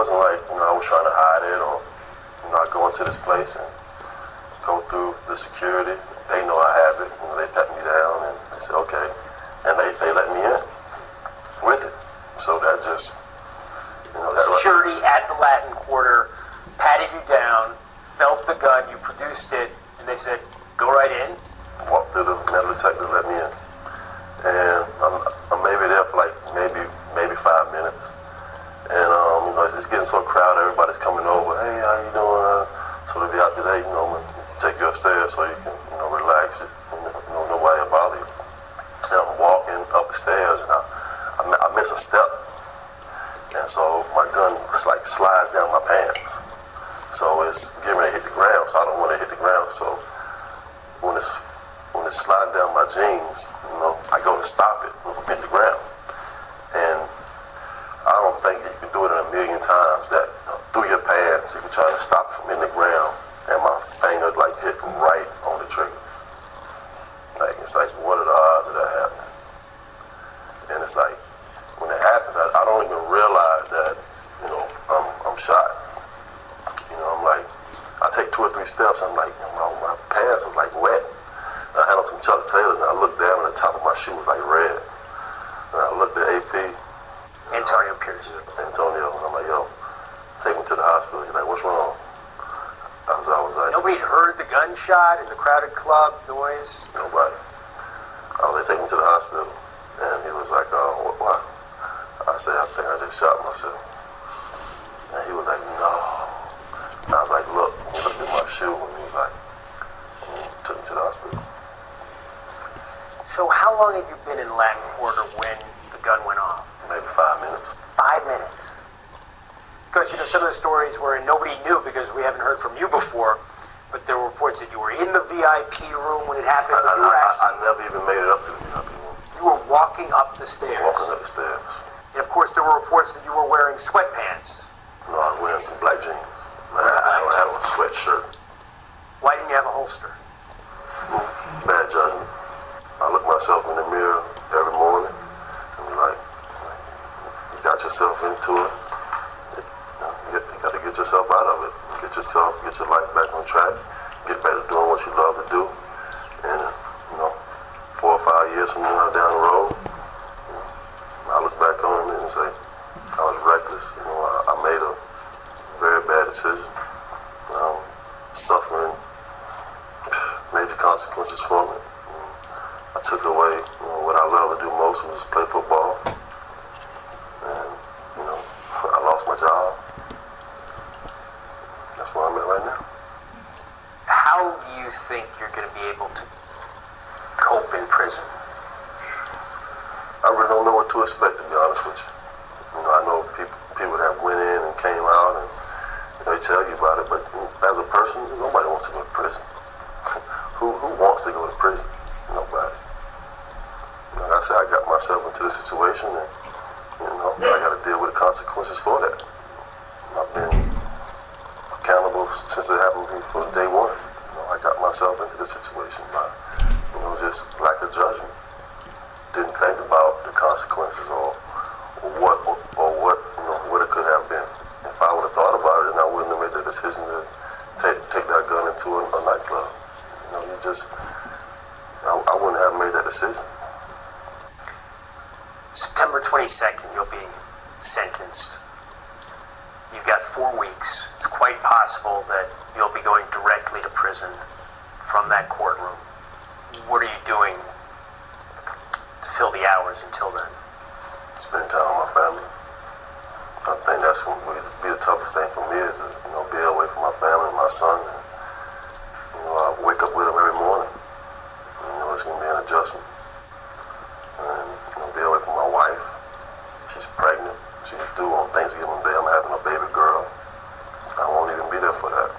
wasn't like, I was trying to hide it or, I go into this place and go through the security. They know I have it. They pat me down and they said, okay. And they let me in with it. So that just, security at the Latin Quarter patted you down, felt the gun, you produced it, and they said, go right in. Walked through the metal detector, let me in. And I'm maybe there for like maybe 5 minutes. And it's getting so crowded, everybody's coming over. Hey, how you doing? So the VIP today, I'm gonna take you upstairs so you can, relax. Nobody will bother you. And I'm walking up the stairs and I miss a step. And so my gun slides down my pants. So it's getting ready to hit the ground, so I don't want to hit the ground. So when it's sliding down my jeans, I go to stop it from hitting the ground. And I don't think you can do it in a million times that through your pants, you can try to stop it from hitting the ground and my finger hit right on the trigger. It's like, what are the odds of that happening? And it's like, when it happens, I don't even realize that, I'm shot. I'm like, I take 2 or 3 steps, I'm like, my pants was wet. I had on some Chuck Taylors and I looked down and the top of my shoe was red. And I looked at AP. Antonio Pierce. Antonio, and I'm like, yo, take me to the hospital. He's like, what's wrong? I was like, nobody had heard the gunshot in the crowded club noise? Nobody. I was like, take me to the hospital. And he was like, why? I said, I think I just shot myself. And he was like, no. And I was like, look. And he looked at my shoe and he was like, took me to the hospital. So how long had you been in Latin Quarter when the gun went off? Maybe 5 minutes. 5 minutes. Because, some of the stories where nobody knew because we haven't heard from you before, but there were reports that you were in the VIP room when it happened. I never even made it up to the VIP room. You were walking up the stairs. Walking up the stairs. And of course, there were reports that you were wearing sweatpants. No, I was wearing some black jeans. I had on a sweatshirt. Why didn't you have a holster? Bad judgment. I look myself in the mirror every morning and be like, you got yourself into it. You got to get yourself out of it. Get your life back on track. Get back to doing what you love to do. And 4 or 5 years from now down the road, I look back on it and say, I was reckless. I made a very bad decision. Suffering major consequences from it. I took away what I love to do most, was play football. And I lost my job. That's where I'm at right now. How do you think you're going to be able to cope in prison? I really don't know what to expect, to be honest with you. I know people that went in and came out and they tell you about it, but as a person, nobody wants to go to prison. Who wants to go to prison? Nobody. Like I said, I got myself into this situation and I got to deal with the consequences for that. I've been accountable since it happened to me from day one. I got myself into this situation by, just lack of judgment. Didn't think about the consequences or what it could have been. If I would have thought about it, then I wouldn't have made the decision to take that gun into a nightclub. I wouldn't have made that decision. September 22nd, you'll be sentenced. You've got 4 weeks. It's quite possible that you'll be going directly to prison from that courtroom. What are you doing to fill the hours until then? Spend time with my family. I think that's what would be the toughest thing for me is to, be away from my family and my son. And, I wake up with him every morning. It's going to be an adjustment. And, be away from my wife. She's pregnant. She's due on Thanksgiving Day. I'm having a baby girl. I won't even be there for that.